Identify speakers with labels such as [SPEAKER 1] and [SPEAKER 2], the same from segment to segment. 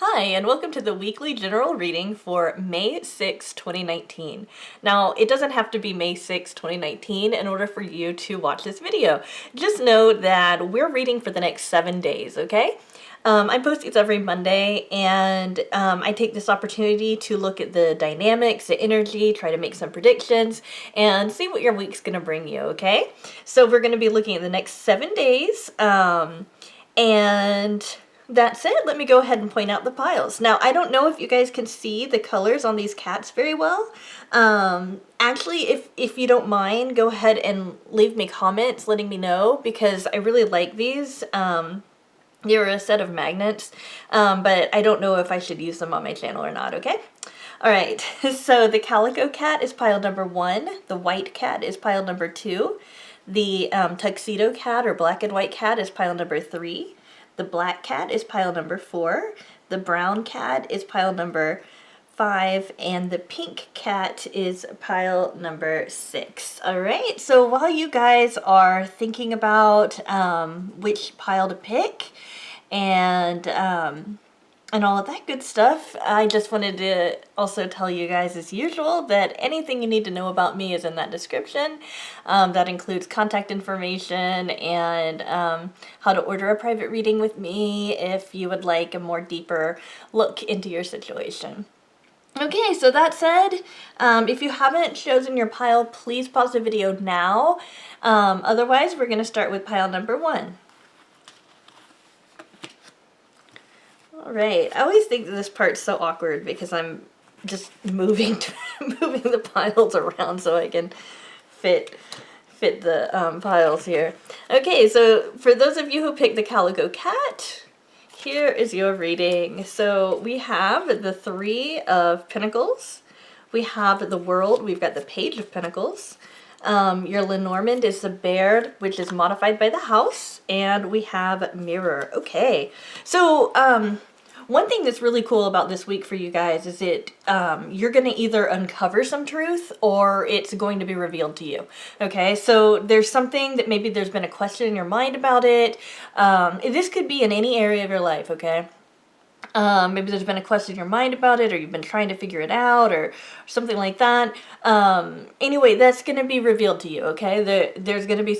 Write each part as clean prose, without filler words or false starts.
[SPEAKER 1] Hi, and welcome to the weekly general reading for May 6, 2019. Now, it doesn't have to be May 6, 2019 in order for you to watch this video. Just know that we're reading for the next 7 days, okay? I post these every Monday, and I take this opportunity to look at the dynamics, the energy, try to make some predictions, and see what your week's going to bring you, okay? So we're going to be looking at the next 7 days, and that's it. Let me go ahead and point out the piles. Now, I don't know if you guys can see the colors on these cats very well. Actually, if you don't mind, go ahead and leave me comments letting me know, because I really like these. They're a set of magnets, but I don't know if I should use them on my channel or not, okay? Alright, so the Calico Cat is pile number 1, the White Cat is pile number 2, the Tuxedo Cat or Black and White Cat is pile number 3, the Black Cat is pile number 4, the Brown Cat is pile number 5, and the Pink Cat is pile number 6. Alright, so while you guys are thinking about which pile to pick and all of that good stuff, I just wanted to also tell you guys, as usual, that anything you need to know about me is in that description. That includes contact information and how to order a private reading with me if you would like a more deeper look into your situation. Okay, so that said, if you haven't chosen your pile, please pause the video now. Otherwise, we're going to start with pile number 1. Alright, I always think that this part's so awkward because I'm just moving moving the piles around so I can fit the piles here. Okay, so for those of you who picked the Calico Cat, here is your reading. So we have the 3 of Pentacles, we have the World, we've got the Page of Pentacles, your Lenormand is the Bear, which is modified by the house, and we have Mirror. Okay, so one thing that's really cool about this week for you guys is you're going to either uncover some truth or it's going to be revealed to you. Okay, so there's something that maybe there's been a question in your mind about it. This could be in any area of your life, okay? Maybe there's been a question in your mind about it, or you've been trying to figure it out, or something like that. Anyway, that's going to be revealed to you, okay? There's going to be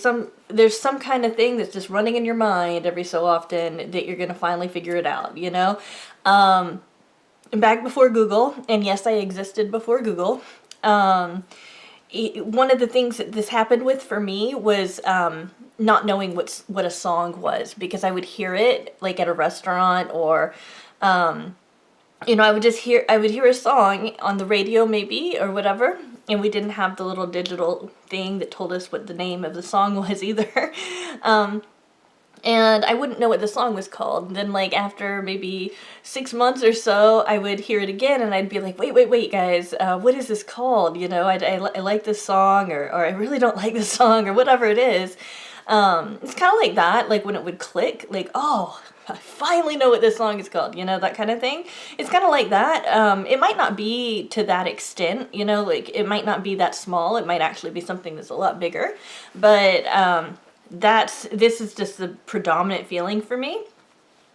[SPEAKER 1] there's some kind of thing that's just running in your mind every so often that you're going to finally figure it out, you know? Back before Google, and yes, I existed before Google, one of the things that this happened with for me was not knowing what a song was, because I would hear it like at a restaurant, or you know, I would hear a song on the radio maybe or whatever, and we didn't have the little digital thing that told us what the name of the song was either. And I wouldn't know what the song was called. And then, like, after maybe 6 months or so, I would hear it again, and I'd be like, wait, guys, what is this called? You know, I like this song, or I really don't like this song, or whatever it is. It's kind of like that, like when it would click, like, oh, I finally know what this song is called, you know, that kind of thing. It's kind of like that. It might not be to that extent, you know, like, it might not be that small. It might actually be something that's a lot bigger, but this is just the predominant feeling for me.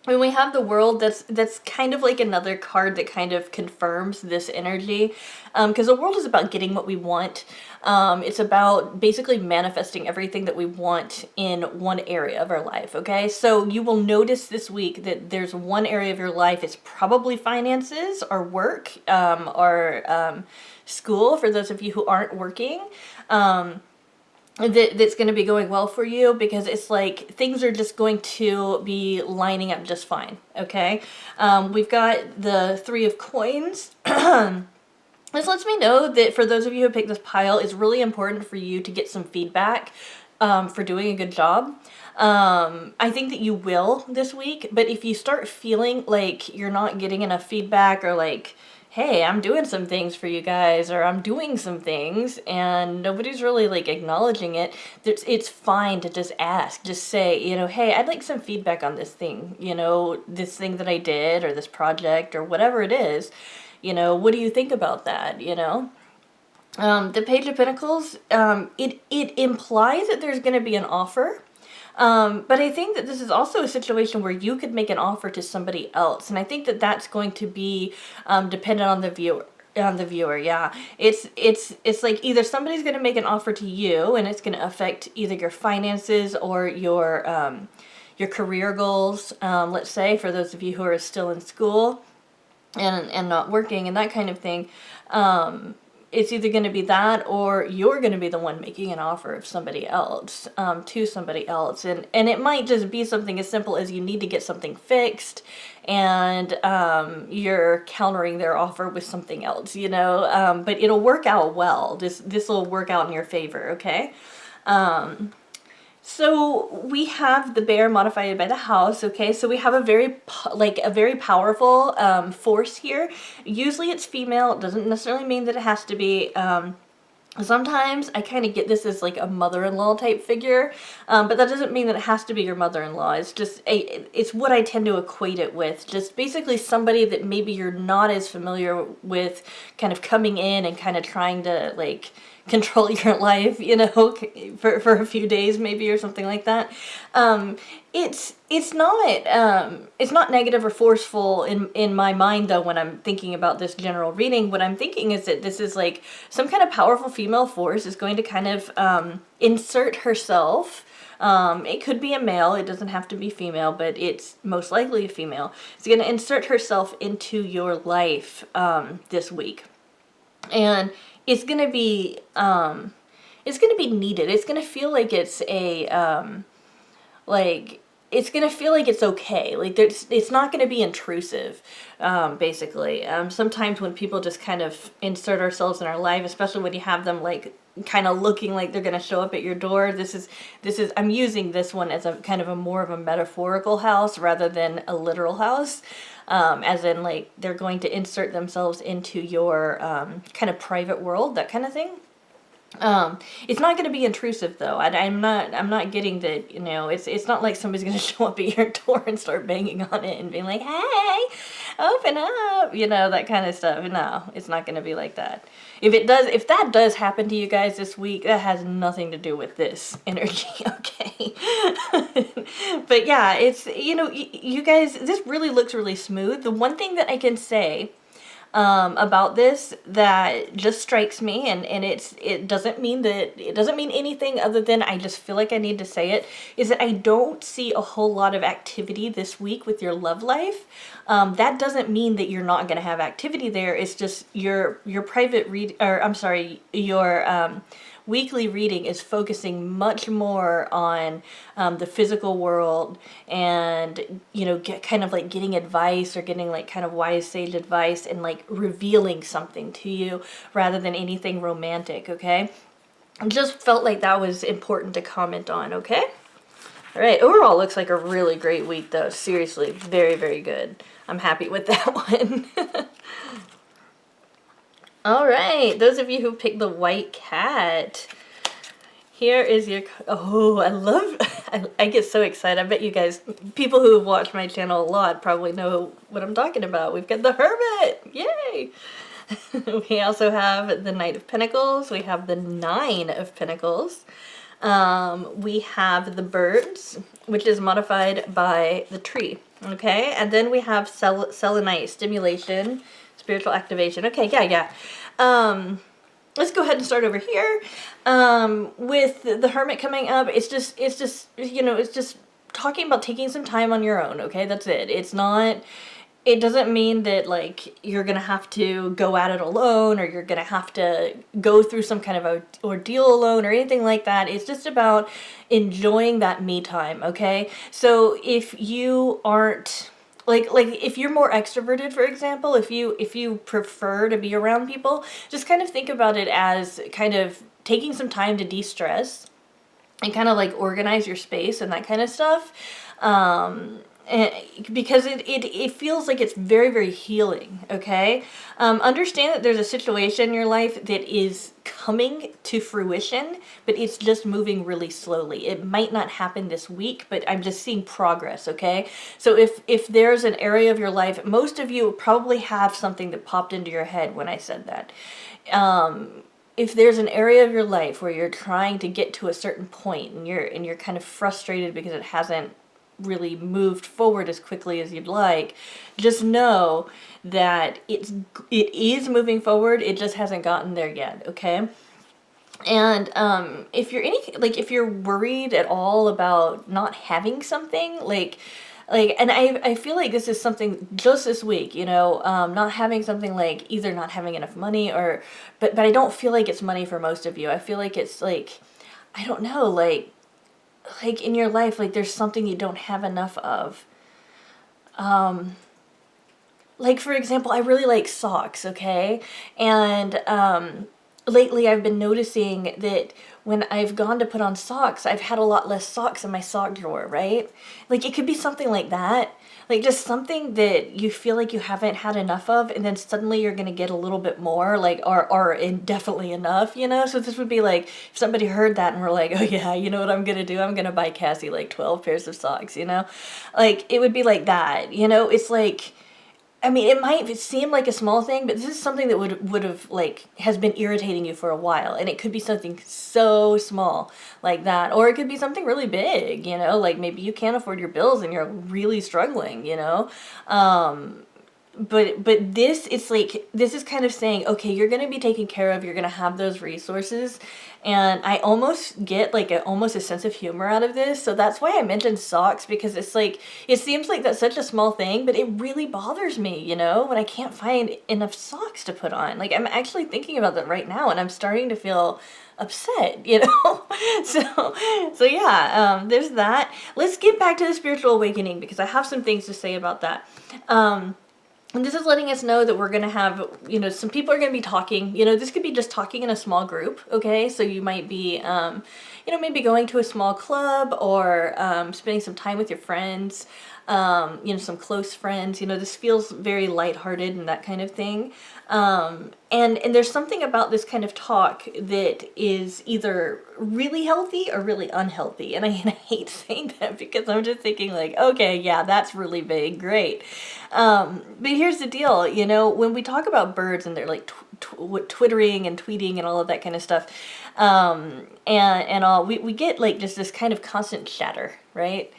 [SPEAKER 1] When we have the World, that's kind of like another card that kind of confirms this energy, because the World is about getting what we want. It's about basically manifesting everything that we want in one area of our life, okay? So you will notice this week that there's one area of your life, it's probably finances or work, or school, for those of you who aren't working. That's going to be going well for you, because it's like things are just going to be lining up just fine, okay? We've got the 3 of Coins. This lets me know that for those of you who picked this pile, it's really important for you to get some feedback for doing a good job. I think that you will this week, but if you start feeling like you're not getting enough feedback, or like, hey, I'm doing some things for you guys, or I'm doing some things and nobody's really like acknowledging it, it's fine to just ask. Just say, you know, hey, I'd like some feedback on this thing, you know, this thing that I did, or this project, or whatever it is. You know, what do you think about that, you know? The Page of Pentacles, it implies that there's going to be an offer. But I think that this is also a situation where you could make an offer to somebody else, and I think that that's going to be dependent on the viewer. Yeah. It's like either somebody's going to make an offer to you, and it's going to affect either your finances or your career goals. Let's say for those of you who are still in school and not working and that kind of thing. It's either going to be that, or you're going to be the one making an offer of somebody else, to somebody else. And it might just be something as simple as you need to get something fixed, and you're countering their offer with something else, you know. But it'll work out well. This will work out in your favor, okay? So we have the bear modified by the house, okay? So we have a very powerful force here. Usually it's female. It doesn't necessarily mean that it has to be. Sometimes I kind of get this as like a mother-in-law type figure, but that doesn't mean that it has to be your mother-in-law. It's just it's what I tend to equate it with. Just basically somebody that maybe you're not as familiar with, kind of coming in and kind of trying to like control your life, you know, for a few days maybe, or something like that. It's not negative or forceful in my mind, though. When I'm thinking about this general reading, what I'm thinking is that this is like some kind of powerful female force is going to kind of insert herself. It could be a male, it doesn't have to be female, but it's most likely a female. It's going to insert herself into your life this week. And it's going to be needed. It's going to feel like it's it's going to feel like it's okay. Like it's not going to be intrusive, basically. Sometimes when people just kind of insert ourselves in our life, especially when you have them like kind of looking like they're going to show up at your door. This is, I'm using this one as a kind of a more of a metaphorical house rather than a literal house. As in like they're going to insert themselves into your kind of private world, that kind of thing. It's not going to be intrusive though. I'm not getting that, you know, it's not like somebody's going to show up at your door and start banging on it and being like, hey, open up, you know, that kind of stuff. No, it's not going to be like that. If that does happen to you guys this week, that has nothing to do with this energy, okay? But yeah, it's, you know, you guys, this really looks really smooth. The one thing that I can say about this that just strikes me, and it doesn't mean anything other than I just feel like I need to say it, is that I don't see a whole lot of activity this week with your love life. That doesn't mean that you're not going to have activity there. It's just your weekly reading is focusing much more on the physical world, and, you know, kind of like getting advice, or getting like kind of wise sage advice, and like revealing something to you rather than anything romantic, okay? I just felt like that was important to comment on, okay? All right, overall looks like a really great week though. Seriously, very, very good. I'm happy with that one. All right, those of you who picked the white cat, here is your, oh, I get so excited. I bet you guys, people who have watched my channel a lot probably know what I'm talking about. We've got the Hermit, yay! We also have the Knight of Pentacles, we have the Nine of Pentacles, we have the Birds, which is modified by the tree, okay? And then we have Selenite, Stimulation, Spiritual Activation. Okay, yeah. Let's go ahead and start over here. With the Hermit coming up, it's just, you know, it's just talking about taking some time on your own, okay? That's it. It doesn't mean that, like, you're gonna have to go at it alone, or you're gonna have to go through some kind of a ordeal alone, or anything like that. It's just about enjoying that me time, okay? So if you aren't, like if you're more extroverted, for example, if you prefer to be around people, just kind of think about it as kind of taking some time to de-stress and kind of like organize your space and that kind of stuff. Because it feels like it's very, very healing, okay? Understand that there's a situation in your life that is coming to fruition, but it's just moving really slowly. It might not happen this week, but I'm just seeing progress, okay? So if there's an area of your life, most of you probably have something that popped into your head when I said that. if there's an area of your life where you're trying to get to a certain point and you're kind of frustrated because it hasn't really moved forward as quickly as you'd like, just know that it is moving forward. It just hasn't gotten there yet, okay? And if you're if you're worried at all about not having something, and I feel like this is something just this week, not having something, like either not having enough money but I don't feel like it's money for most of you. I feel like it's like, I don't know, like in your life, like there's something you don't have enough of. Like, for example, I really like socks, okay? And lately I've been noticing that when I've gone to put on socks, I've had a lot less socks in my sock drawer, right? Like, it could be something like that. Like, just something that you feel like you haven't had enough of, and then suddenly you're gonna get a little bit more, like, or definitely enough, So this would be like, if somebody heard that and were like, oh yeah, you know what I'm gonna do? I'm gonna buy Cassie, like, 12 pairs of socks, Like, it would be like that, It's like, I mean, it might seem like a small thing, but this is something that would have, like, has been irritating you for a while. And it could be something so small like that. Or it could be something really big, Like, maybe you can't afford your bills and you're really struggling, But this, it's like, this is kind of saying, okay, you're going to be taken care of. You're going to have those resources. And I almost get like almost a sense of humor out of this. So that's why I mentioned socks, because it's like, it seems like that's such a small thing, but it really bothers me, when I can't find enough socks to put on. Like, I'm actually thinking about that right now, and I'm starting to feel upset, so yeah, there's that. Let's get back to the spiritual awakening, because I have some things to say about that. And this is letting us know that we're going to have, some people are going to be talking. This could be just talking in a small group, okay? So you might be, maybe going to a small club, or spending some time with your friends, some close friends. This feels very lighthearted and that kind of thing. And there's something about this kind of talk that is either really healthy or really unhealthy. And I hate saying that, because I'm just thinking like, okay, yeah, that's really big, great. But here's the deal, when we talk about birds and they're like twittering and tweeting and all of that kind of stuff, and all, we get like just this kind of constant chatter, right?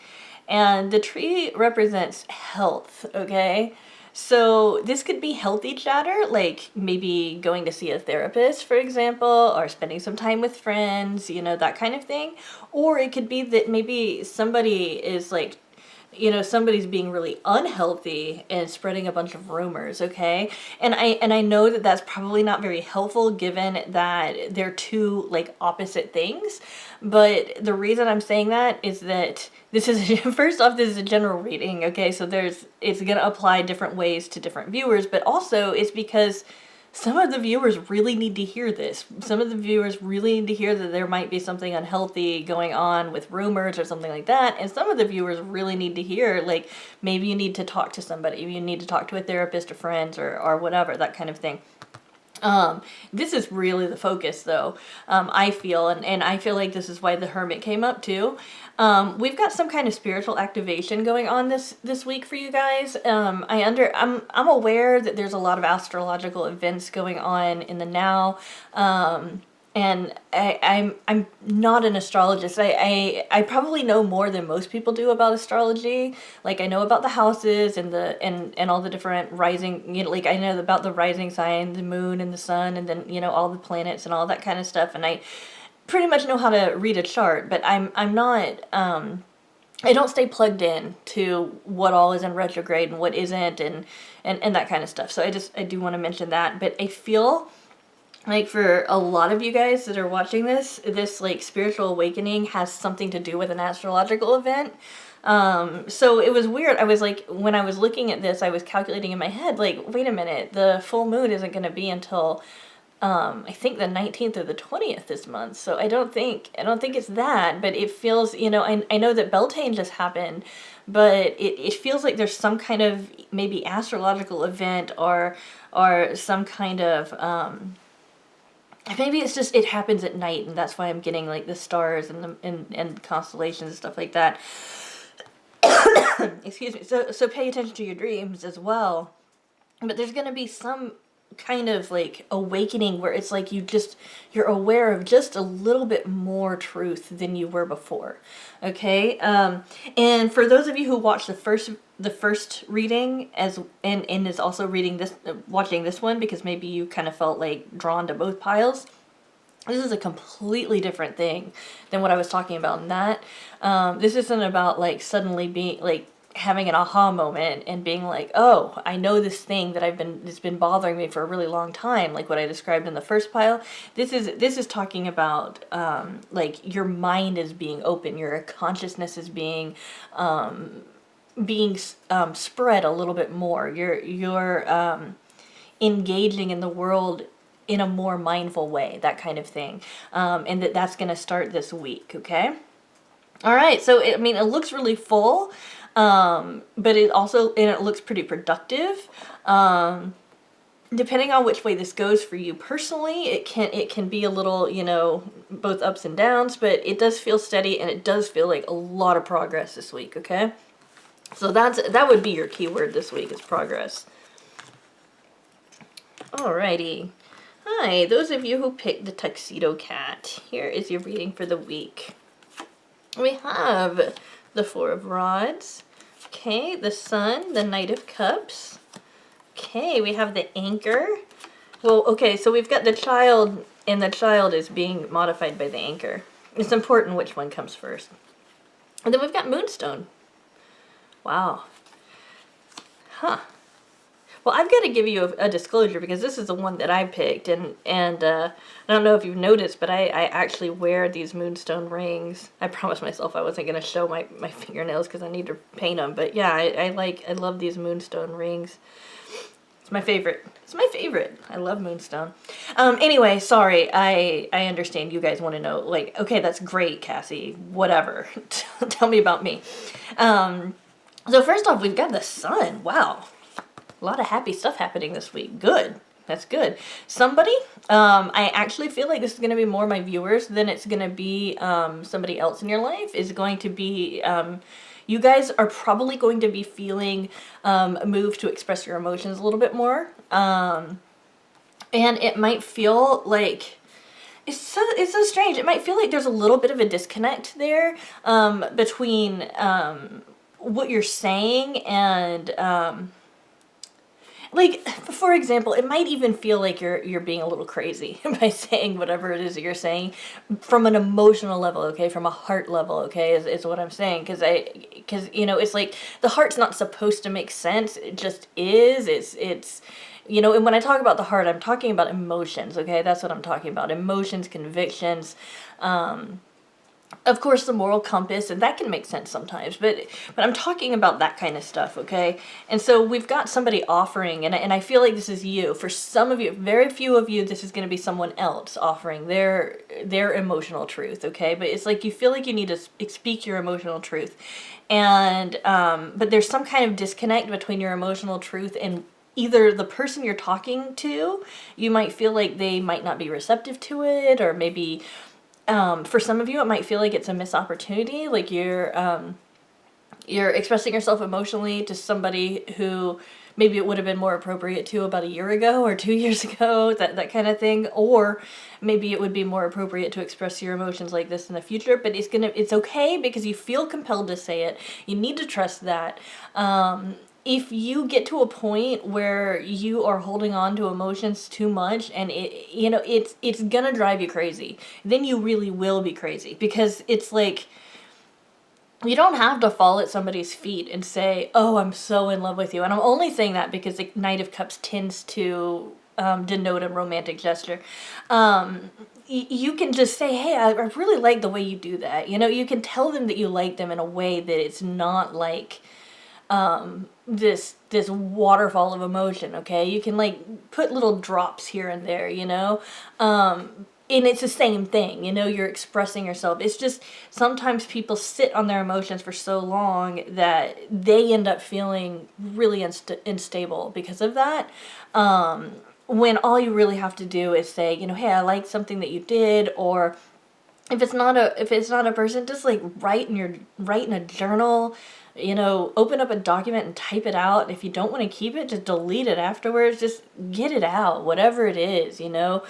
[SPEAKER 1] And the tree represents health, okay? So this could be healthy chatter, like maybe going to see a therapist, for example, or spending some time with friends, that kind of thing. Or it could be that maybe somebody is like, somebody's being really unhealthy and spreading a bunch of rumors, okay? And I know that that's probably not very helpful, given that they're two like opposite things. But the reason I'm saying that is that this is, first off, this is a general reading, okay? So it's gonna apply different ways to different viewers, but also it's because some of the viewers really need to hear this. Some of the viewers really need to hear that there might be something unhealthy going on with rumors or something like that. And some of the viewers really need to hear, like, maybe you need to talk to somebody. You need to talk to a therapist or friends or whatever, that kind of thing. This is really the focus, though, I feel, and I feel like this is why the Hermit came up too. We've got some kind of spiritual activation going on this week for you guys. I'm aware that there's a lot of astrological events going on in the now. And I'm not an astrologist. I probably know more than most people do about astrology. Like, I know about the houses and all the different rising, like I know about the rising sign, the moon and the sun, and then, all the planets and all that kind of stuff. And I pretty much know how to read a chart, but I'm not, I don't stay plugged in to what all is in retrograde and what isn't, and that kind of stuff. So I do want to mention that. But I feel like for a lot of you guys that are watching this like spiritual awakening has something to do with an astrological event. So it was weird. I was like, when I was looking at this, I was calculating in my head, like, wait a minute, the full moon isn't going to be until I think the 19th or the 20th this month. So I don't think it's that, but it feels, I know that Beltane just happened, but it feels like there's some kind of maybe astrological event or some kind of, maybe it's just, it happens at night, and that's why I'm getting like the stars and constellations and stuff like that. Excuse me. So pay attention to your dreams as well. But there's going to be some kind of like awakening where it's like you're aware of just a little bit more truth than you were before. Okay. And for those of you who watched the first reading and is also reading this, watching this one, because maybe you kind of felt like drawn to both piles, this is a completely different thing than what I was talking about in that. This isn't about like suddenly being like having an aha moment and being like, oh, I know this thing that it's been bothering me for a really long time, like what I described in the first pile. This is talking about like your mind is being open, your consciousness is being spread a little bit more. You're engaging in the world in a more mindful way, that kind of thing, and that's going to start this week. Okay. All right, so I mean, it looks really full, but it looks pretty productive. Depending on which way this goes for you personally, it can be a little, both ups and downs, but it does feel steady and it does feel like a lot of progress this week. Okay, so that would be your keyword this week, is progress. Alrighty. Hi, those of you who picked the Tuxedo Cat, here is your reading for the week. We have the Four of Rods, okay, the Sun, the Knight of Cups, okay, we have the Anchor. Well, okay, so we've got the Child, and the Child is being modified by the Anchor. It's important which one comes first. And then we've got Moonstone. Wow. Huh. Well, I've got to give you a disclosure, because this is the one that I picked, and I don't know if you've noticed, but I actually wear these Moonstone rings. I promised myself I wasn't going to show my fingernails because I need to paint them, but yeah, I love these Moonstone rings. It's my favorite. It's my favorite. I love Moonstone. Anyway, sorry, I understand you guys want to know, like, okay, that's great, Cassie, whatever. Tell me about me. So first off, we've got the Sun. Wow. A lot of happy stuff happening this week. Good. That's good. Somebody, I actually feel like this is going to be more my viewers than it's going to be somebody else in your life, is going to be, you guys are probably going to be feeling moved to express your emotions a little bit more. And it might feel like, it's so strange. It might feel like there's a little bit of a disconnect there between what you're saying and... like, for example, it might even feel like you're being a little crazy by saying whatever it is that you're saying from an emotional level, okay, from a heart level, okay, is what I'm saying, because it's like the heart's not supposed to make sense, it just is. It's and when I talk about the heart, I'm talking about emotions, okay, that's what I'm talking about, emotions, convictions, of course, the moral compass, and that can make sense sometimes, but I'm talking about that kind of stuff, okay? And so we've got somebody offering, and I feel like this is you. For some of you, very few of you, this is going to be someone else offering their emotional truth, okay? But it's like you feel like you need to speak your emotional truth, and but there's some kind of disconnect between your emotional truth and either the person you're talking to. You might feel like they might not be receptive to it, or maybe... for some of you, it might feel like it's a missed opportunity, like you're expressing yourself emotionally to somebody who maybe it would have been more appropriate to about a year ago or 2 years ago, that kind of thing, or maybe it would be more appropriate to express your emotions like this in the future, but it's okay because you feel compelled to say it. You need to trust that. If you get to a point where you are holding on to emotions too much and it's gonna drive you crazy, then you really will be crazy, because it's like, you don't have to fall at somebody's feet and say, oh, I'm so in love with you. And I'm only saying that because the Knight of Cups tends to denote a romantic gesture. You can just say, hey, I really like the way you do that. You can tell them that you like them in a way that it's not like... this waterfall of emotion, okay? You can like put little drops here and there, and it's the same thing, you're expressing yourself. It's just sometimes people sit on their emotions for so long that they end up feeling really unstable because of that. When all you really have to do is say, hey, I like something that you did, or if it's not a person, just like write in a journal, you know, open up a document and type it out. If you don't want to keep it, just delete it afterwards. Just get it out, whatever it is, you know.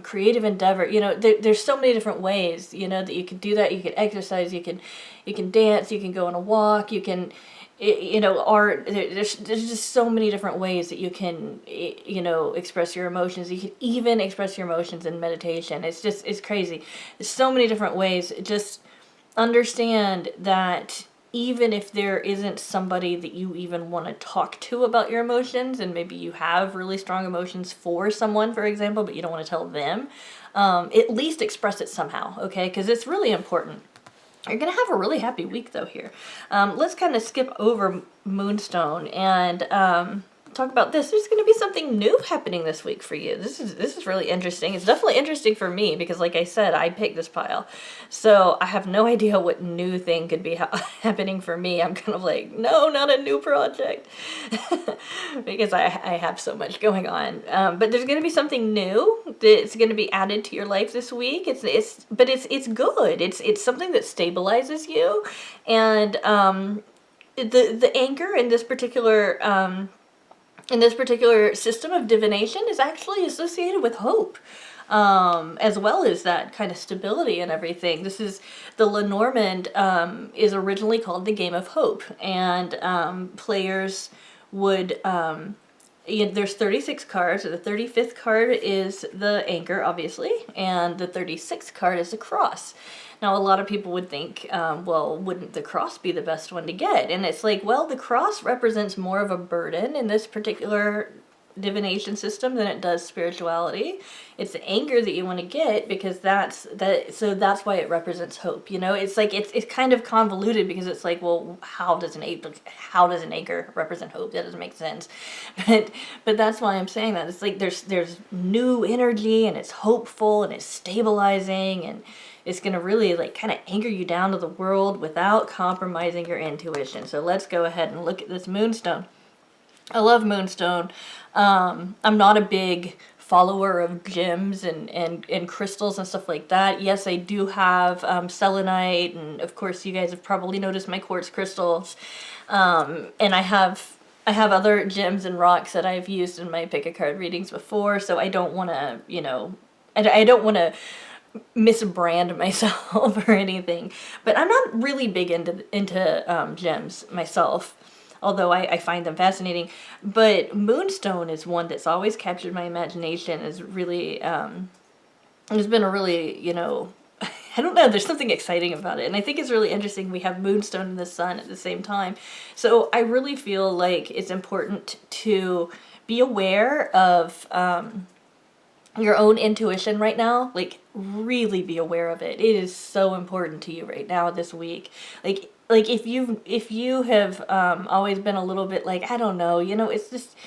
[SPEAKER 1] Creative endeavor, you know, there's so many different ways, you know, that you can do that. You can exercise, you can dance, you can go on a walk, you can, you know, art. There's just so many different ways that you can, you know, express your emotions. You can even express your emotions in meditation. It's crazy. There's so many different ways. Just understand that even if there isn't somebody that you even want to talk to about your emotions, and maybe you have really strong emotions for someone, for example, but you don't want to tell them, at least express it somehow, okay? Because it's really important. You're going to have a really happy week, though, here. Let's kind of skip over Moonstone and talk about this. There's going to be something new happening this week for you. This is really interesting. It's definitely interesting for me because, like I said, I picked this pile. So I have no idea what new thing could be happening for me. I'm kind of like, no, not a new project. Because I have so much going on. But there's going to be something new that's going to be added to your life this week. It's good. It's something that stabilizes you. And the anchor in this particular system of divination is actually associated with hope, as well as that kind of stability and everything. This is the Lenormand, is originally called the Game of Hope, and players would, there's 36 cards. So the 35th card is the anchor, obviously, and the 36th card is the cross. Now, a lot of people would think, well, wouldn't the cross be the best one to get? And it's like, well, the cross represents more of a burden in this particular divination system than it does spirituality. It's the anchor that you want to get because that's why it represents hope. You know, it's like it's kind of convoluted because it's like, well, how does an anchor represent hope? That doesn't make sense. But that's why I'm saying that. It's like there's new energy and it's hopeful and it's stabilizing and it's going to really like kind of anchor you down to the world without compromising your intuition. So let's go ahead and look at this Moonstone. I love Moonstone. I'm not a big follower of gems and crystals and stuff like that. Yes, I do have selenite, and of course you guys have probably noticed my quartz crystals. And I have other gems and rocks that I've used in my pick a card readings before, so I don't want to, you know, I don't want to misbrand myself or anything. But I'm not really big into gems myself, although I find them fascinating. But Moonstone is one that's always captured my imagination. Is really, it's been a really, you know, I don't know, there's something exciting about it. And I think it's really interesting we have Moonstone and the sun at the same time. So I really feel like it's important to be aware of your own intuition right now. Like, really be aware of it. It is so important to you right now this week. Like if you have always been a little bit like, I don't know, you know, it's just,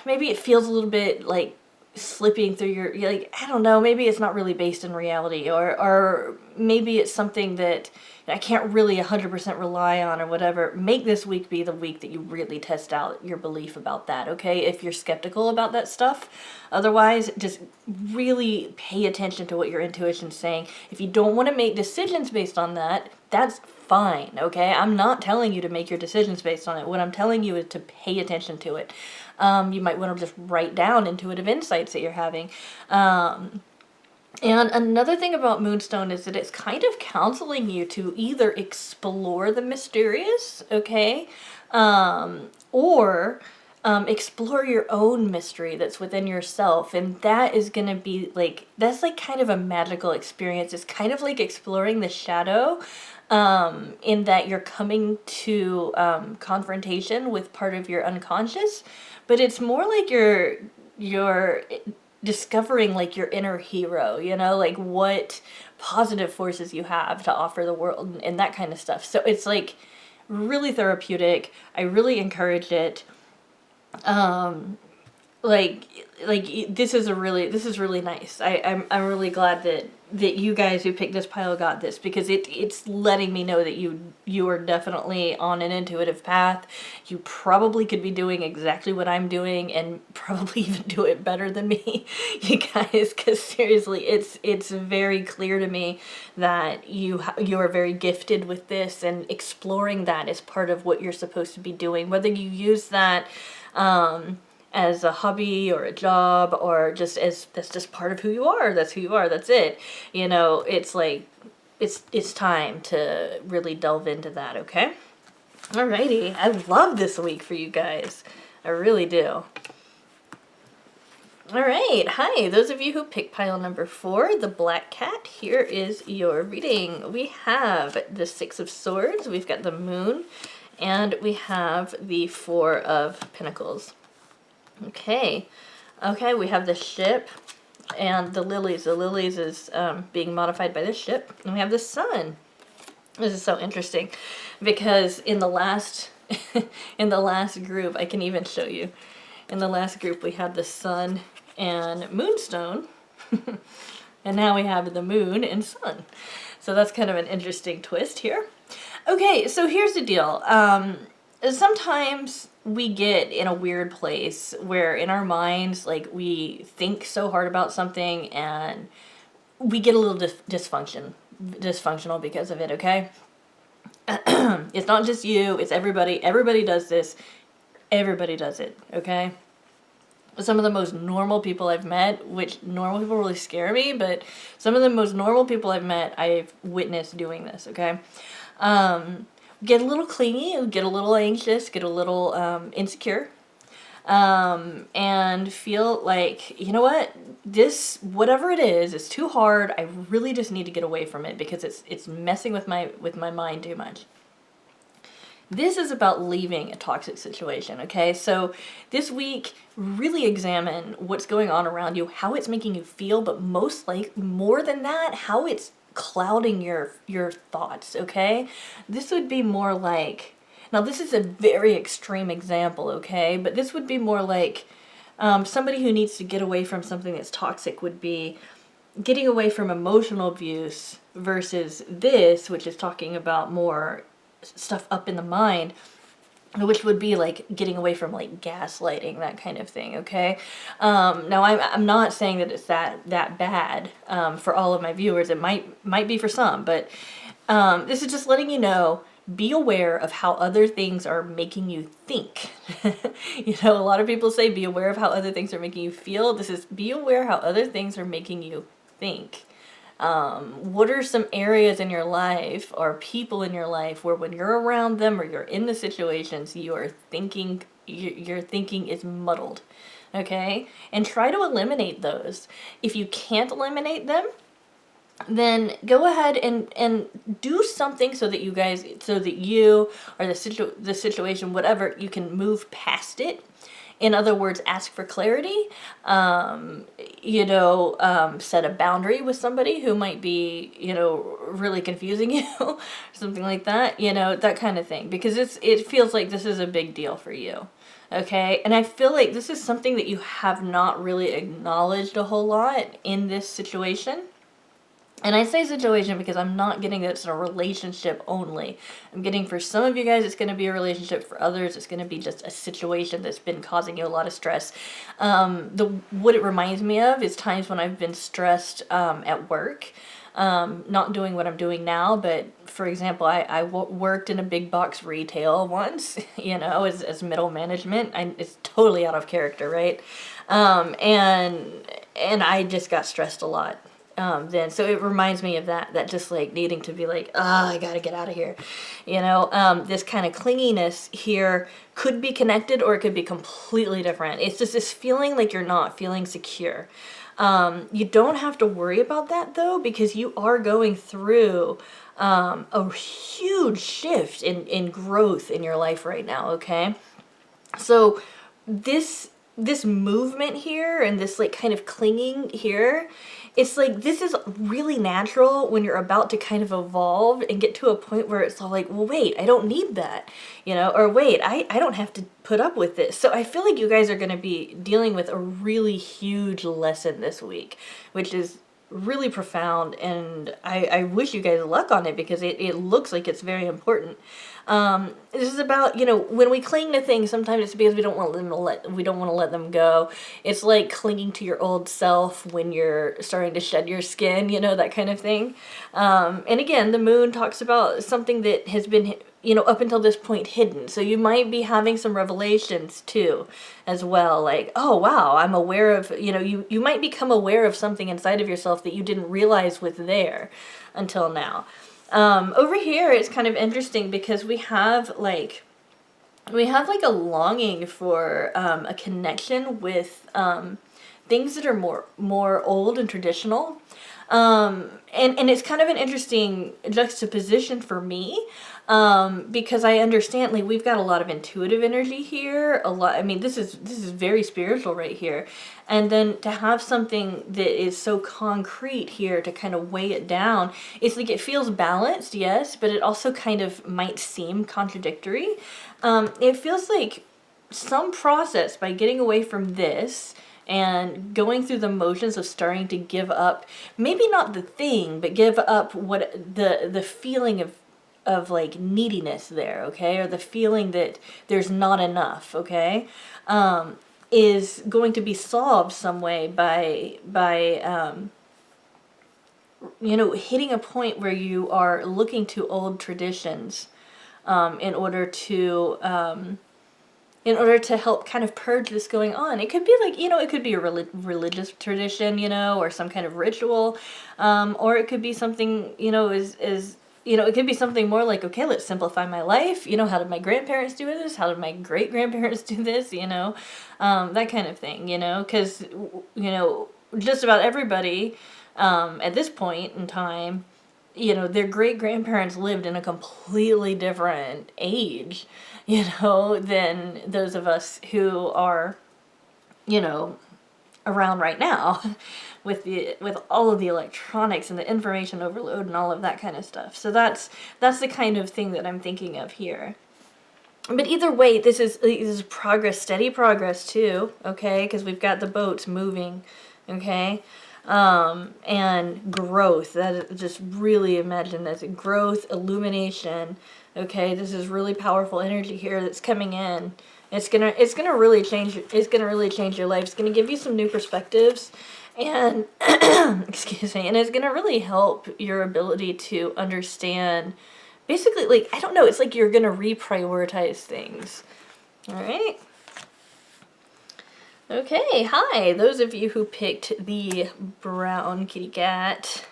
[SPEAKER 1] maybe it feels a little bit like slipping through your, like, I don't know, maybe it's not really based in reality, or maybe it's something that I can't really 100% rely on or whatever. Make this week be the week that you really test out your belief about that, okay? If you're skeptical about that stuff. Otherwise, just really pay attention to what your intuition's saying. If you don't want to make decisions based on that, that's fine, okay? I'm not telling you to make your decisions based on it. What I'm telling you is to pay attention to it. You might want to just write down intuitive insights that you're having. And another thing about Moonstone is that it's kind of counseling you to either explore the mysterious, okay, or explore your own mystery that's within yourself. And that is going to be like, that's like kind of a magical experience. It's kind of like exploring the shadow, in that you're coming to confrontation with part of your unconscious, but it's more like you're discovering like your inner hero, you know, like what positive forces you have to offer the world and that kind of stuff. So it's like really therapeutic. I really encourage it. like this is really nice. I'm really glad that you guys who picked this pile got this, because it's letting me know that you are definitely on an intuitive path. You probably could be doing exactly what I'm doing, and probably even do it better than me, you guys, because seriously, it's very clear to me that you are very gifted with this, and exploring that is part of what you're supposed to be doing, whether you use that as a hobby or a job, or just as that's just part of who you are. That's who you are. That's it. You know, it's like it's time to really delve into that, okay? Alrighty. I love this week for you guys. I really do. Alright, hi, those of you who picked pile number 4, the Black Cat, here is your reading. We have the 6 of Swords, we've got the Moon, and we have the 4 of Pentacles. Okay, we have the ship and the lilies. The lilies is being modified by the ship. And we have the sun. This is so interesting because in the last in the last group, I can even show you. In the last group, we had the sun and moonstone. And now we have the moon and sun. So that's kind of an interesting twist here. Okay, so here's the deal. Sometimes we get in a weird place where in our minds, like, we think so hard about something and we get a little dysfunctional because of it, okay? It's not just you, it's everybody. Everybody does this. Everybody does it, okay? Some of the most normal people I've met, which normal people really scare me, but some of the most normal people I've met, I've witnessed doing this, okay? Get a little clingy, get a little anxious, get a little insecure, and feel like, you know what, this, whatever it is too hard. I really just need to get away from it because it's messing with my mind too much. This is about leaving a toxic situation, okay? So this week, really examine what's going on around you, how it's making you feel, but more than that, how it's clouding your thoughts, okay? This would be more like, now this is a very extreme example, okay? But this would be more like somebody who needs to get away from something that's toxic would be getting away from emotional abuse versus this, which is talking about more stuff up in the mind, which would be like getting away from like gaslighting, that kind of thing, okay? Now I'm not saying that it's that bad for all of my viewers. It might be for some, but this is just letting you know, be aware of how other things are making you think. You know, a lot of people say be aware of how other things are making you feel. This is be aware how other things are making you think. What are some areas in your life or people in your life where when you're around them or you're in the situations, your thinking is muddled, okay? And try to eliminate those. If you can't eliminate them, then go ahead and do something so that you or the situation, whatever, you can move past it. In other words, ask for clarity, set a boundary with somebody who might be, really confusing you, or something like that, that kind of thing, because it feels like this is a big deal for you, okay? And I feel like this is something that you have not really acknowledged a whole lot in this situation. And I say situation because I'm not getting that it's a relationship only. I'm getting for some of you guys it's going to be a relationship. For others it's going to be just a situation that's been causing you a lot of stress. What it reminds me of is times when I've been stressed at work. Not doing what I'm doing now, but for example, I worked in a big box retail once, as middle management. It's totally out of character, right? And I just got stressed a lot. Then, so it reminds me of that just like needing to be like, I gotta get out of here, this kind of clinginess here could be connected or it could be completely different. It's just this feeling like you're not feeling secure. You don't have to worry about that though, because you are going through a huge shift in growth in your life right now, okay? So this this movement here and this like kind of clinging here, it's like this is really natural when you're about to kind of evolve and get to a point where it's all like, well, wait, I don't need that, you know, or wait, I don't have to put up with this. So I feel like you guys are going to be dealing with a really huge lesson this week, which is really profound, and I wish you guys luck on it because it looks like it's very important. This is about, you know, when we cling to things, sometimes it's because we don't want to let them go. It's like clinging to your old self when you're starting to shed your skin, you know, that kind of thing. And again, the moon talks about something that has been, you know, up until this point hidden. So you might be having some revelations too, as well. Like, oh wow, I'm aware of, you know, you might become aware of something inside of yourself that you didn't realize was there until now. Over here, it's kind of interesting because we have like a longing for a connection with things that are more old and traditional. And it's kind of an interesting juxtaposition for me, because I understand, like, we've got a lot of intuitive energy here, I mean, this is very spiritual right here. And then to have something that is so concrete here to kind of weigh it down, it's like it feels balanced, yes, but it also kind of might seem contradictory. It feels like some process by getting away from this and going through the motions of starting to give up, maybe not the thing, but give up what the feeling of like neediness there, okay, or the feeling that there's not enough, okay, is going to be solved some way by you know, hitting a point where you are looking to old traditions in order to help kind of purge this going on. It could be like, you know, it could be a religious tradition, you know, or some kind of ritual, or it could be something, you know, you know, it could be something more like, okay, let's simplify my life. You know, how did my grandparents do this? How did my great-grandparents do this? You know, that kind of thing, you know, because, you know, just about everybody at this point in time, you know, their great-grandparents lived in a completely different age, you know, than those of us who are, you know, around right now with all of the electronics and the information overload and all of that kind of stuff. So that's the kind of thing that I'm thinking of here. But either way, this is progress, steady progress too, okay? Because we've got the boats moving, okay? And growth. That is, just really imagine this growth, illumination. Okay, this is really powerful energy here that's coming in. It's gonna really change. It's gonna really change your life. It's gonna give you some new perspectives, and excuse me. And it's gonna really help your ability to understand. Basically, like, I don't know. It's like you're gonna reprioritize things. All right. Okay, hi, those of you who picked the brown kitty cat.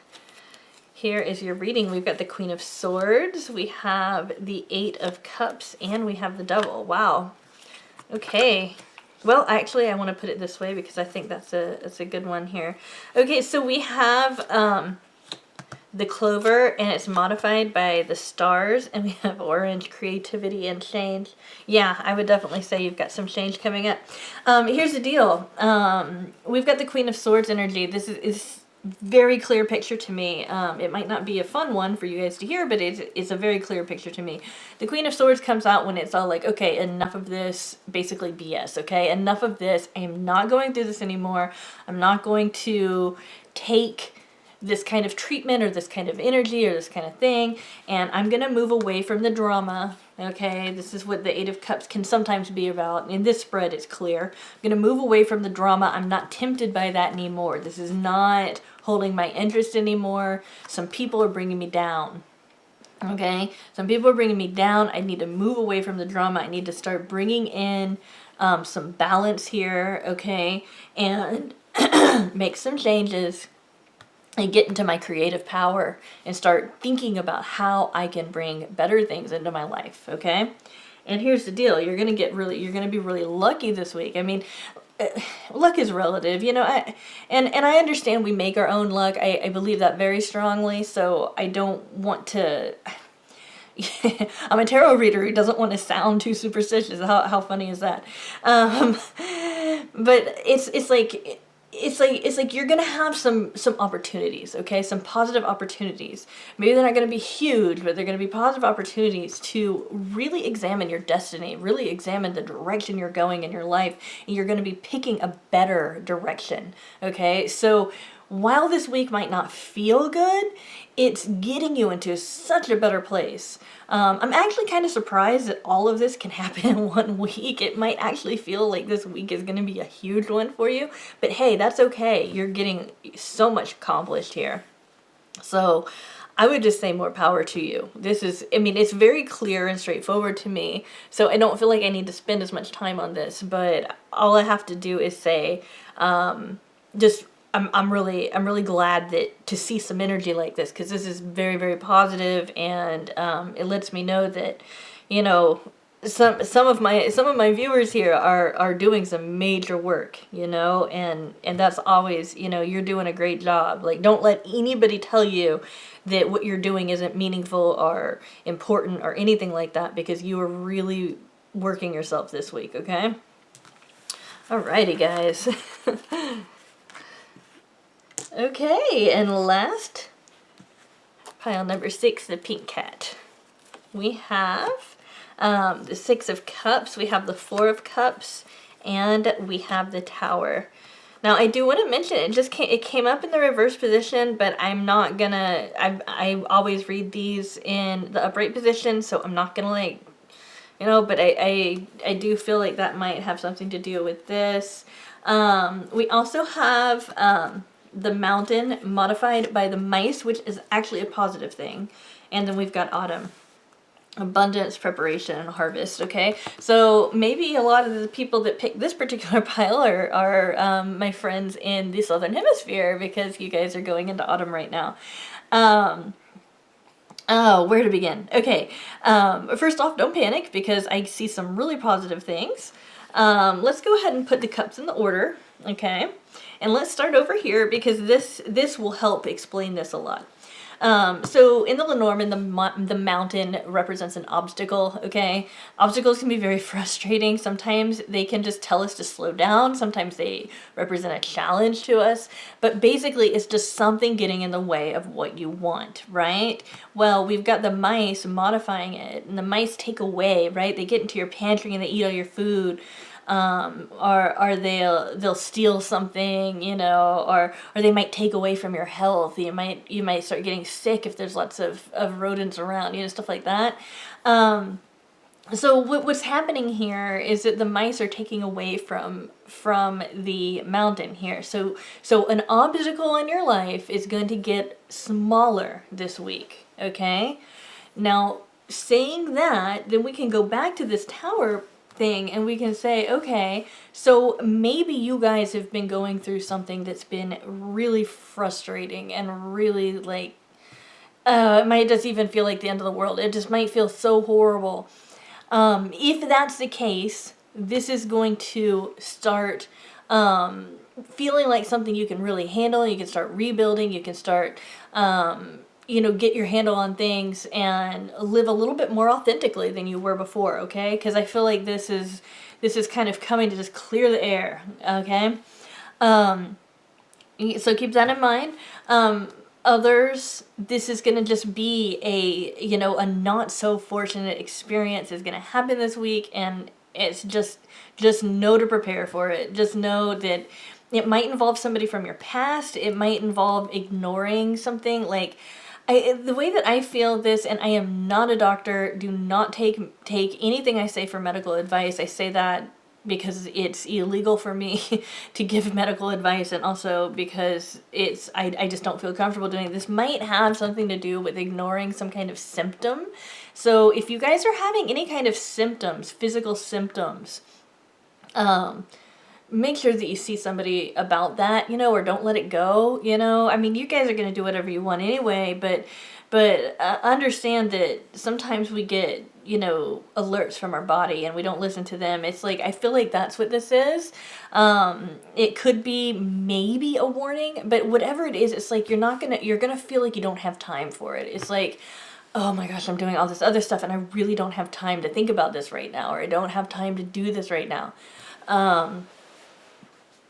[SPEAKER 1] Here is your reading. We've got the Queen of Swords, we have the Eight of Cups, and we have the Devil. Wow. Okay. Well, actually, I want to put it this way because I think that's a good one here. Okay, so we have the Clover, and it's modified by the stars, and we have orange, creativity, and change. Yeah, I would definitely say you've got some change coming up. Here's the deal. We've got the Queen of Swords energy. This is very clear picture to me. It might not be a fun one for you guys to hear, but it's a very clear picture to me. The Queen of Swords comes out when it's all like, okay, enough of this, basically BS, okay? Enough of this. I am not going through this anymore. I'm not going to take this kind of treatment or this kind of energy or this kind of thing, and I'm going to move away from the drama, okay? This is what the Eight of Cups can sometimes be about. In this spread, it's clear. I'm going to move away from the drama. I'm not tempted by that anymore. This is not holding my interest anymore. Some people are bringing me down, okay? Some people are bringing me down. I need to move away from the drama. I need to start bringing in some balance here, okay? And make some changes and get into my creative power and start thinking about how I can bring better things into my life, okay? And here's the deal. You're going to be really lucky this week. I mean, luck is relative, you know, and I understand we make our own luck. I believe that very strongly, so I don't want to, I'm a tarot reader who doesn't want to sound too superstitious. How funny is that? Um, but it's like you're gonna have some opportunities, okay? Some positive opportunities. Maybe they're not gonna be huge, but they're gonna be positive opportunities to really examine your destiny, really examine the direction you're going in your life, and you're gonna be picking a better direction, okay? So while this week might not feel good, it's getting you into such a better place. I'm actually kind of surprised that all of this can happen in 1 week. It might actually feel like this week is going to be a huge one for you, but hey, that's okay. You're getting so much accomplished here. So I would just say more power to you. This is, I mean, it's very clear and straightforward to me, so I don't feel like I need to spend as much time on this, but all I have to do is say, just I'm really glad that to see some energy like this, because this is very, very positive, and it lets me know that, you know, some of my viewers here are doing some major work, you know, and that's always, you know, you're doing a great job. Like, don't let anybody tell you that what you're doing isn't meaningful or important or anything like that, because you are really working yourself this week, okay? Alrighty, guys. Okay, and last, pile number 6, the pink cat. We have the 6 of Cups, we have the 4 of Cups, and we have the Tower. Now, I do want to mention, it came up in the reverse position, but I'm not gonna, I always read these in the upright position, so I'm not gonna, like, you know, but I do feel like that might have something to do with this. We also have the Mountain modified by the Mice, which is actually a positive thing. And then we've got Autumn. Abundance, preparation, and harvest, okay? So maybe a lot of the people that pick this particular pile are my friends in the Southern Hemisphere, because you guys are going into autumn right now. Oh, where to begin? Okay, first off, don't panic, because I see some really positive things. Let's go ahead and put the cups in the order, okay? And let's start over here, because this will help explain this a lot. So in the Lenormand, the mountain represents an obstacle, okay? Obstacles can be very frustrating. Sometimes they can just tell us to slow down. Sometimes they represent a challenge to us. But basically, it's just something getting in the way of what you want, right? Well, we've got the mice modifying it, and the mice take away, right? They get into your pantry and they eat all your food. Or they'll steal something, you know, or they might take away from your health. You might start getting sick if there's lots of rodents around, you know, stuff like that. So what's happening here is that the mice are taking away from the mountain here. So an obstacle in your life is going to get smaller this week, okay? Now, saying that, then we can go back to this tower thing, and we can say, okay, so maybe you guys have been going through something that's been really frustrating and really, like, it might just even feel like the end of the world. It just might feel so horrible. If that's the case, this is going to start feeling like something you can really handle. You can start rebuilding. You can start you know, get your handle on things and live a little bit more authentically than you were before, okay? Because I feel like this is kind of coming to just clear the air, okay? So keep that in mind. Others, this is going to just be a not so fortunate experience is going to happen this week, and it's just know to prepare for it. Just know that it might involve somebody from your past. It might involve ignoring something. Like, the way that I feel this, and I am not a doctor, do not take anything I say for medical advice. I say that because it's illegal for me to give medical advice, and also because I just don't feel comfortable doing it. This might have something to do with ignoring some kind of symptom. So if you guys are having any kind of symptoms, physical symptoms, make sure that you see somebody about that, you know, or don't let it go, you know. I mean, you guys are going to do whatever you want anyway, but understand that sometimes we get, you know, alerts from our body and we don't listen to them. It's like, I feel like that's what this is. It could be maybe a warning, but whatever it is, it's like you're going to feel like you don't have time for it. It's like, oh my gosh, I'm doing all this other stuff and I really don't have time to think about this right now, or I don't have time to do this right now.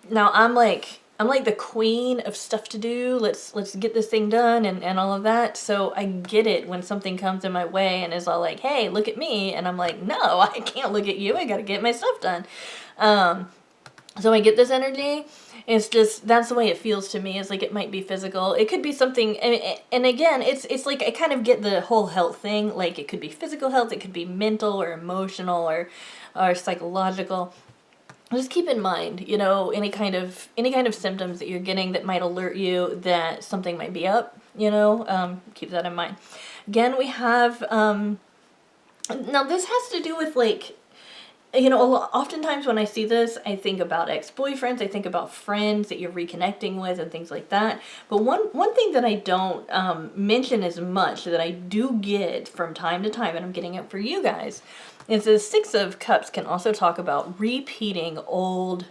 [SPEAKER 1] Now I'm like the queen of stuff to do. Let's get this thing done and all of that. So I get it when something comes in my way and is all like, hey, look at me. And I'm like, no, I can't look at you. I gotta get my stuff done. So I get this energy. It's just, that's the way it feels to me. It's like it might be physical. It could be something, and again, it's like I kind of get the whole health thing. Like it could be physical health, it could be mental or emotional or psychological. Just keep in mind, you know, any kind of symptoms that you're getting that might alert you that something might be up, you know, keep that in mind. Again, we have, now this has to do with like, you know, oftentimes when I see this, I think about ex-boyfriends, I think about friends that you're reconnecting with and things like that. But one thing that I don't mention as much that I do get from time to time, and I'm getting it for you guys, is the Six of Cups can also talk about repeating old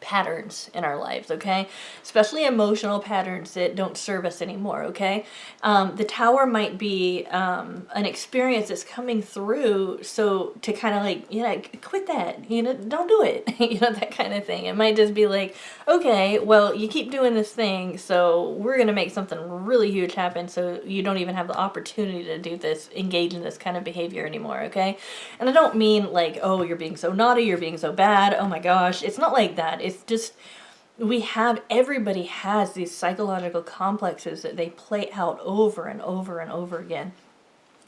[SPEAKER 1] patterns in our lives, okay? Especially emotional patterns that don't serve us anymore, okay? The Tower might be an experience that's coming through, so to kind of like, you know, quit that, you know, don't do it, you know, that kind of thing. It might just be like, okay, well, you keep doing this thing, so we're going to make something really huge happen so you don't even have the opportunity to do this, engage in this kind of behavior anymore, okay? And I don't mean like, oh, you're being so naughty, you're being so bad, oh my gosh, it's not like that. It's just, everybody has these psychological complexes that they play out over and over and over again.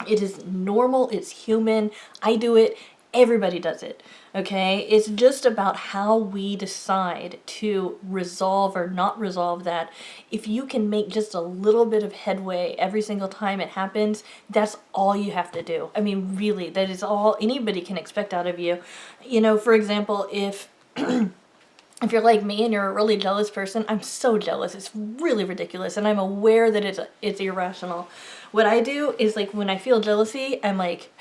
[SPEAKER 1] It is normal, it's human, I do it, everybody does it, okay? It's just about how we decide to resolve or not resolve that. If you can make just a little bit of headway every single time it happens, that's all you have to do. I mean, really, that is all anybody can expect out of you. You know, for example, if if you're like me and you're a really jealous person, I'm so jealous. It's really ridiculous. And I'm aware that it's irrational. What I do is like when I feel jealousy, I'm like,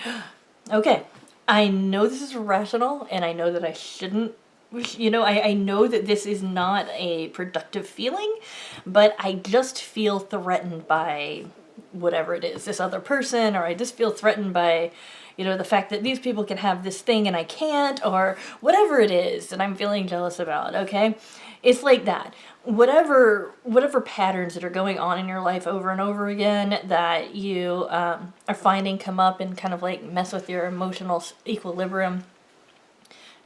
[SPEAKER 1] okay, I know this is irrational and I know that I shouldn't, you know, I know that this is not a productive feeling, but I just feel threatened by whatever it is, this other person, or I just feel threatened by, you know, the fact that these people can have this thing and I can't, or whatever it is that I'm feeling jealous about, okay? It's like that. Whatever patterns that are going on in your life over and over again that you are finding come up and kind of like mess with your emotional equilibrium,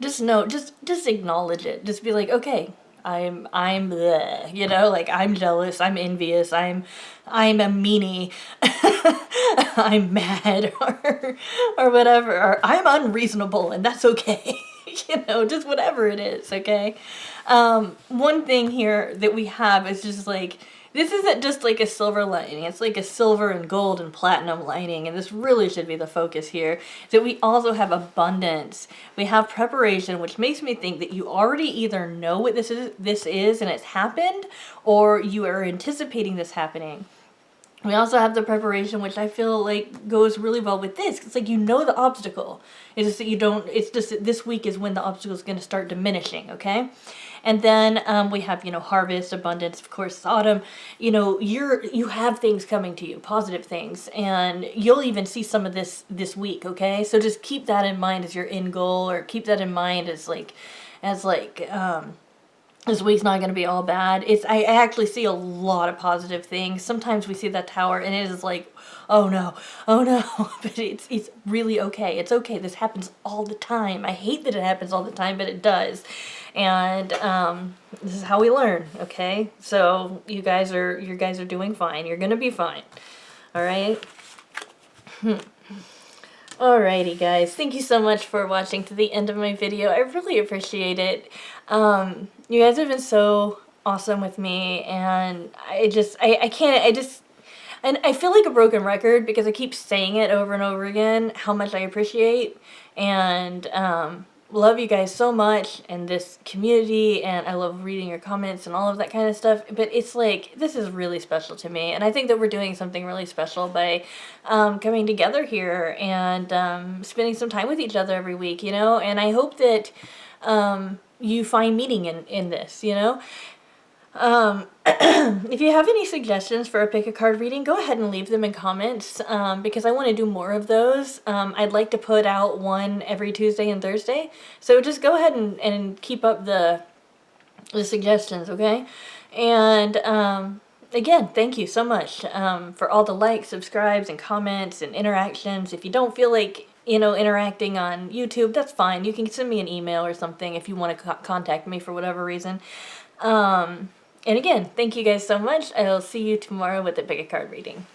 [SPEAKER 1] just know, just acknowledge it. Just be like, okay, I'm bleh, you know, like I'm jealous, I'm envious, I'm a meanie, I'm mad, or whatever, or I'm unreasonable, and that's okay. You know, just whatever it is, okay? One thing here that we have is just like, this isn't just like a silver lining, it's like a silver and gold and platinum lining, and this really should be the focus here, that we also have abundance. We have preparation, which makes me think that you already either know what this is and it's happened, or you are anticipating this happening. We also have the preparation, which I feel like goes really well with this. It's like, you know, the obstacle. It's just that you don't, it's just that this week is when the obstacle is going to start diminishing, okay? And then we have, you know, harvest, abundance, of course, it's autumn. You know, you have things coming to you, positive things, and you'll even see some of this week, okay? So just keep that in mind as your end goal, or keep that in mind as this week's not going to be all bad. I actually see a lot of positive things. Sometimes we see that Tower and it is like, oh no, but it's really okay. It's okay. This happens all the time. I hate that it happens all the time, but it does. And this is how we learn, okay? So you guys are doing fine. You're going to be fine. All right? Alrighty guys, thank you so much for watching to the end of my video. I really appreciate it. You guys have been so awesome with me, and I feel like a broken record because I keep saying it over and over again, how much I appreciate, and love you guys so much, and this community, and I love reading your comments and all of that kind of stuff, but it's like, this is really special to me, and I think that we're doing something really special by coming together here and spending some time with each other every week, you know, and I hope that you find meaning in this, you know. If you have any suggestions for a pick a card reading, go ahead and leave them in comments, because I want to do more of those. I'd like to put out one every Tuesday and Thursday, so just go ahead and keep up the suggestions, okay? And again, thank you so much for all the likes, subscribes, and comments and interactions. If you don't feel like, interacting on YouTube, that's fine. You can send me an email or something if you want to contact me for whatever reason. And again, thank you guys so much. I'll see you tomorrow with a pick a card reading.